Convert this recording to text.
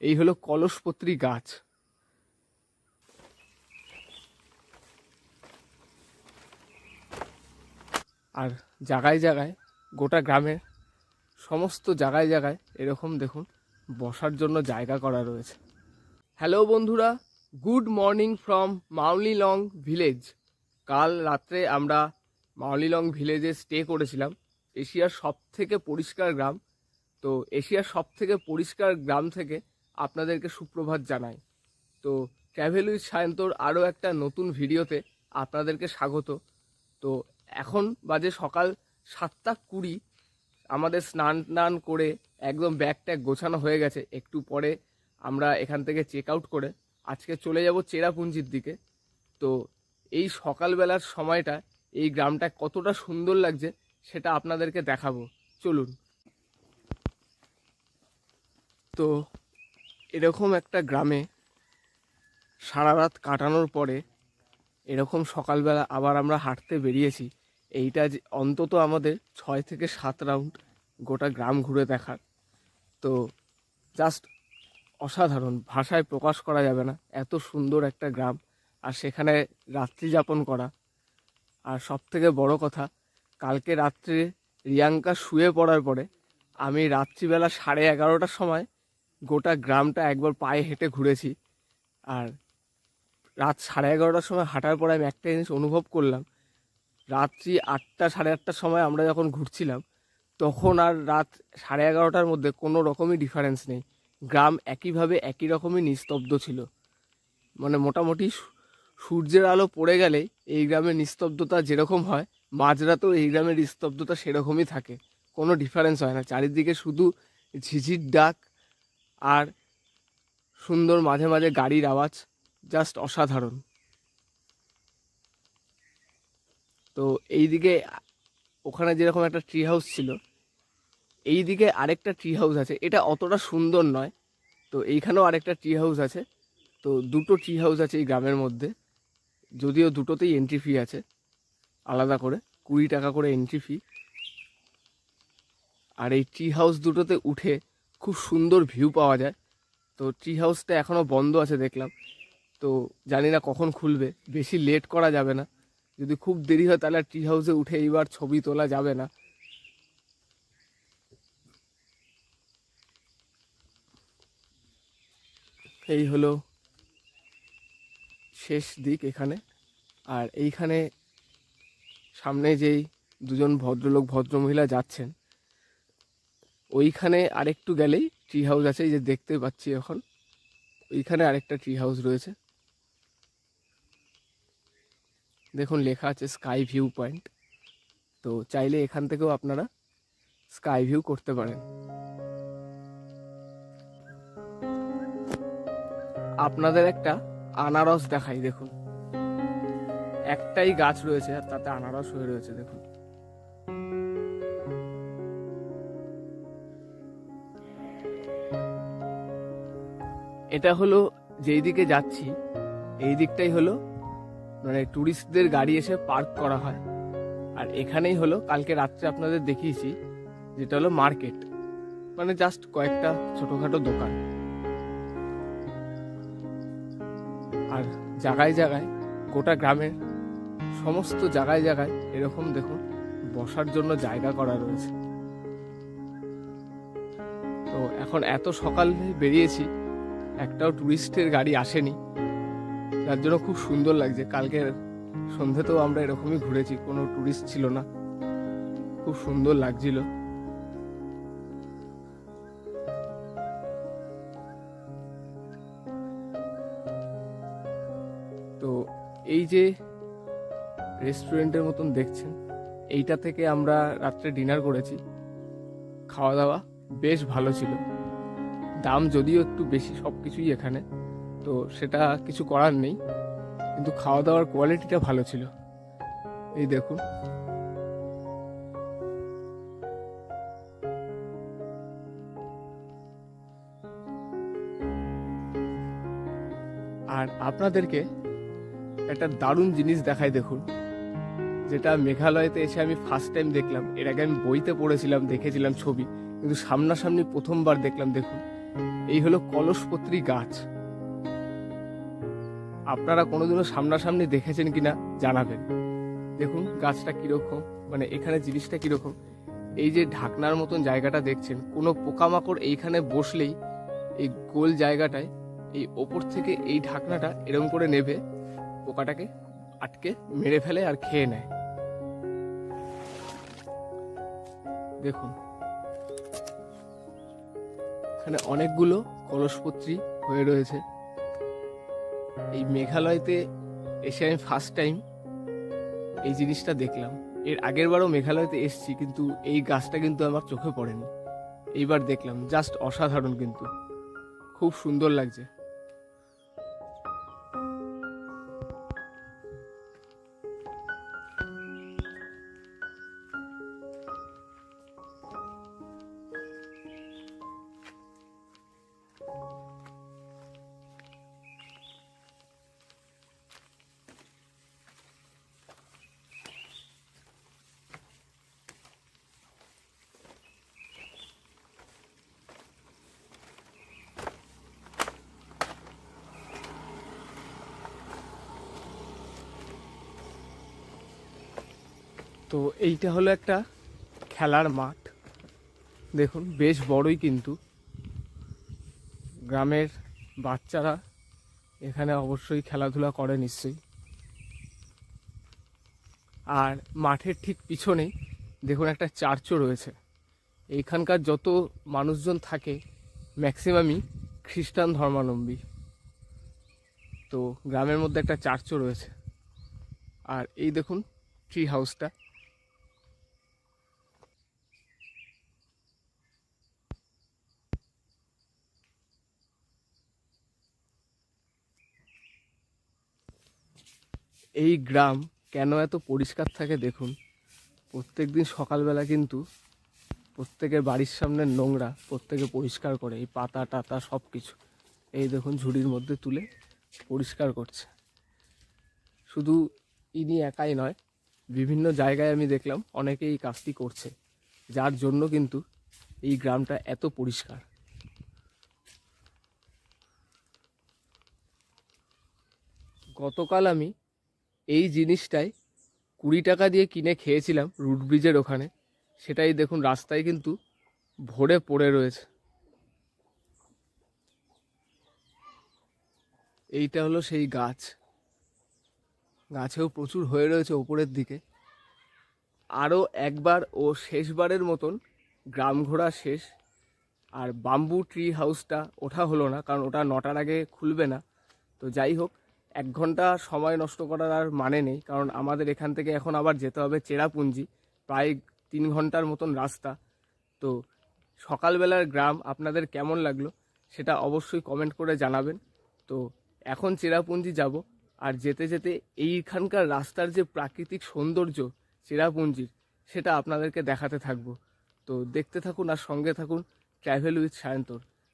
এই হলো কলসপত্রী গাছ। আর জায়গায় জায়গায় গোটা গ্রামের সমস্ত জায়গায় জায়গায় এরকম দেখুন বসার জন্য জায়গা করা রয়েছে। হ্যালো বন্ধুরা, good morning from Mawlynnong village. কাল রাত্রে আমরা মাউলিলং ভিলেজে স্টে করেছিলাম। এশিয়ার সবথেকে পরিষ্কার গ্রাম। তো এশিয়ার সবথেকে পরিষ্কার গ্রাম থেকে আপনাদেরকে সুপ্রভাত জানাই। তো ট্র্যাভেল উইথ সায়ন্তর আরও একটা নতুন ভিডিওতে আপনাদেরকে স্বাগত। তো এখন বাজে সকাল 7:20। আমাদের স্নান করে একদম ব্যাগ ট্যাগ গোছানো হয়ে গেছে। একটু পরে আমরা এখান থেকে চেক আউট করে আজকে চলে যাব চেরাপুঞ্জির দিকে। তো এই সকালবেলার সময়টা এই গ্রামটা কতটা সুন্দর লাগছে সেটা আপনাদেরকে দেখাবো, চলুন। তো এরকম একটা গ্রামে সারা রাত কাটানোর পরে এরকম সকালবেলা আবার আমরা হাঁটতে বেরিয়েছি। এইটা যে অন্তত আমাদের 6 থেকে 7 রাউন্ড গোটা গ্রাম ঘুরে দেখার। তো জাস্ট অসাধারণ, ভাষায় প্রকাশ করা যাবে না, এত সুন্দর একটা গ্রাম। আর সেখানে রাত্রি যাপন করা। আর সব থেকে বড় কথা, কালকে রাত্রে রিয়াঙ্কা শুয়ে পড়ার পরে আমি রাত্রিবেলা 11:30টার সময় গোটা গ্রামটা একবার পায়ে হেঁটে ঘুরেছি। আর রাত 11:30টার সময় হাঁটার পরে আমি একটা জিনিস অনুভব করলাম, রাত্রি 8টা 8:30টার সময় আমরা যখন ঘুরছিলাম তখন আর রাত 11:30টার মধ্যে কোনো রকমই ডিফারেন্স নেই। গ্রাম একইভাবে একই রকমই নিস্তব্ধ ছিল। মানে মোটামুটি সূর্যের আলো পড়ে গেলেই এই গ্রামের নিস্তব্ধতা যেরকম হয়, মাঝরাতেও এই গ্রামের নিস্তব্ধতা সেরকমই থাকে। কোনো ডিফারেন্স হয় না। চারিদিকে শুধু ঝিঝির ডাক আর সুন্দর মাঝে মাঝে গাড়ির আওয়াজ, জাস্ট অসাধারণ। তো এইদিকে ওখানে যেরকম একটা ট্রি হাউস ছিল, এইদিকে আরেকটা ট্রি হাউস আছে। এটা অতটা সুন্দর নয়। তো এইখানেও আরেকটা ট্রি হাউস আছে। তো দুটো ট্রি হাউস আছে এই গ্রামের মধ্যে, যদিও দুটোতেই এন্ট্রি ফি আছে আলাদা করে, 20 টাকা করে এন্ট্রি ফি। আর এই ট্রি হাউস দুটোতে উঠে খুব সুন্দর ভিউ পাওয়া যায়। তো ট্রি হাউসটা এখনও বন্ধ আছে দেখলাম। তো জানি না কখন খুলবে, বেশি লেট করা যাবে না। যদি খুব দেরি হয় তাহলে ট্রি হাউসে উঠে এইবার ছবি তোলা যাবে না। এই হলো শেষ দিক এখানে। আর এইখানে সামনে যেই দুজন ভদ্রলোক ভদ্রমহিলা যাচ্ছেন, ওইখানে আরেকটু গেলেই ট্রি হাউস আছে। এই যে দেখতে পাচ্ছি এখন ওইখানে আরেকটা ট্রি হাউস রয়েছে। দেখুন লেখা আছে স্কাই ভিউ পয়েন্ট। তো চাইলে এখান থেকেও আপনারা স্কাই ভিউ করতে পারেন। আপনাদের একটা আনারস দেখাই, দেখুন একটাই গাছ রয়েছে আর তাতে আনারস হয়ে রয়েছে। দেখুন এটা হলো যেই দিকে যাচ্ছি, এই দিকটাই হলো মানে ট্যুরিস্টদের গাড়ি এসে পার্ক করা হয়। আর এখানেই হলো কালকে রাত্রে আপনাদের দেখিয়েছি যেটা হলো মার্কেট, মানে জাস্ট কয়েকটা ছোটোখাটো দোকান। আর জায়গায় জায়গায় গোটা গ্রামের সমস্ত জায়গায় জায়গায় এরকম দেখুন বসার জন্য জায়গা করা রয়েছে। তো এখন এত সকালে বেরিয়েছি, একটাও ট্যুরিস্টের গাড়ি আসেনি, যার জন্য খুব সুন্দর লাগছে। কালকের সন্ধ্যেতেও আমরা এরকমই ঘুরেছি, কোনো ট্যুরিস্ট ছিল না, খুব সুন্দর লাগছিল। তো এই যে রেস্টুরেন্টের মতন দেখছেন, এইটা থেকে আমরা রাত্রে ডিনার করেছি। খাওয়া দাওয়া বেশ ভালো ছিল, দাম যদিও একটু বেশি সব কিছুই এখানে, তো সেটা কিছু করার নেই, কিন্তু খাওয়া দাওয়ার কোয়ালিটিটা ভালো ছিল। এই দেখুন আর আপনাদেরকে একটা দারুণ জিনিস দেখাই, দেখুন যেটা মেঘালয়তে এসে আমি ফার্স্ট টাইম দেখলাম। এর আগে আমি বইতে পড়েছিলাম, দেখেছিলাম ছবি, কিন্তু সামনাসামনি প্রথমবার দেখলাম। দেখুন এই হলো কলসপত্রী গাছ। আপনারা কোনোদিনও সামনাসামনি দেখেছেন কিনা জানাবেন। দেখুন গাছটা কিরকম, মানে এখানে জিনিসটা কিরকম। এই যে ঢাকনার মতন জায়গাটা দেখছেন, কোনো পোকামাকড় এইখানে বসলেই এই গোল জায়গাটায় এই ওপর থেকে এই ঢাকনাটা এরকম করে নেবে, পোকাটাকে আটকে মেরে ফেলে আর খেয়ে নেয়। দেখুন এখানে অনেকগুলো কলসপত্রী হয়ে রয়েছে। এই মেঘালয়তে এসে আমি ফার্স্ট টাইম এই জিনিসটা দেখলাম। এর আগের বারও মেঘালয়তে এসেছি, কিন্তু এই গাছটা কিন্তু আমার চোখে পড়েনি। এইবার দেখলাম, জাস্ট অসাধারণ, কিন্তু খুব সুন্দর লাগছে। তো এইটা হলো একটা খেলার মাঠ। দেখুন বেশ বড়ই, কিন্তু গ্রামের বাচ্চারা এখানে অবশ্যই খেলাধুলা করে নিশ্চয়ই। আর মাঠের ঠিক পিছনেই দেখুন একটা চার্চও রয়েছে। এইখানকার যত মানুষজন থাকে ম্যাক্সিমামই খ্রিস্টান ধর্মাবলম্বী। তো গ্রামের মধ্যে একটা চার্চও রয়েছে। আর এই দেখুন ট্রি হাউসটা। এই গ্রাম কেন এত পরিষ্কার থাকে দেখুন। প্রত্যেক দিন সকালবেলা কিন্তু প্রত্যেকের বাড়ির সামনে নোংরা প্রত্যেকে পরিষ্কার করে, এই পাতা টাতা সব কিছু এই দেখুন ঝুড়ির মধ্যে তুলে পরিষ্কার করছে। শুধু ইনি একাই নয়, বিভিন্ন জায়গায় আমি দেখলাম অনেকেই এই কাজটি করছে, যার জন্য কিন্তু এই গ্রামটা এত পরিষ্কার। গতকাল আমি এই জিনিসটাই 20 টাকা দিয়ে কিনে খেয়েছিলাম রুট ব্রিজের ওখানে। সেটাই দেখুন রাস্তায় কিন্তু ভরে পড়ে রয়েছে। এইটা হলো সেই গাছ, গাছেও প্রচুর হয়ে রয়েছে ওপরের দিকে। আরও একবার ও শেষবারের মতন গ্রাম ঘোরা শেষ। আর বাম্বু ট্রি হাউসটা ওঠা হলো না, কারণ ওটা 9টার আগে খুলবে না। তো যাই হোক, 1 ঘন্টা সময় নষ্ট করার আর মানে নেই, কারণ আমাদের এখান থেকে এখন আবার যেতে হবে চেরাপুঞ্জি, প্রায় 3 ঘন্টার মতন রাস্তা। তো সকালবেলার গ্রাম আপনাদের কেমন লাগলো সেটা অবশ্যই কমেন্ট করে জানাবেন। তো এখন চেরাপুঞ্জি যাব, আর যেতে যেতে এইখানকার রাস্তার যে প্রাকৃতিক সৌন্দর্য চেরাপুঞ্জির, সেটা আপনাদেরকে দেখাতে থাকবো। তো দেখতে থাকুন আর সঙ্গে থাকুন ট্র্যাভেল উইথ সায়ন্তর।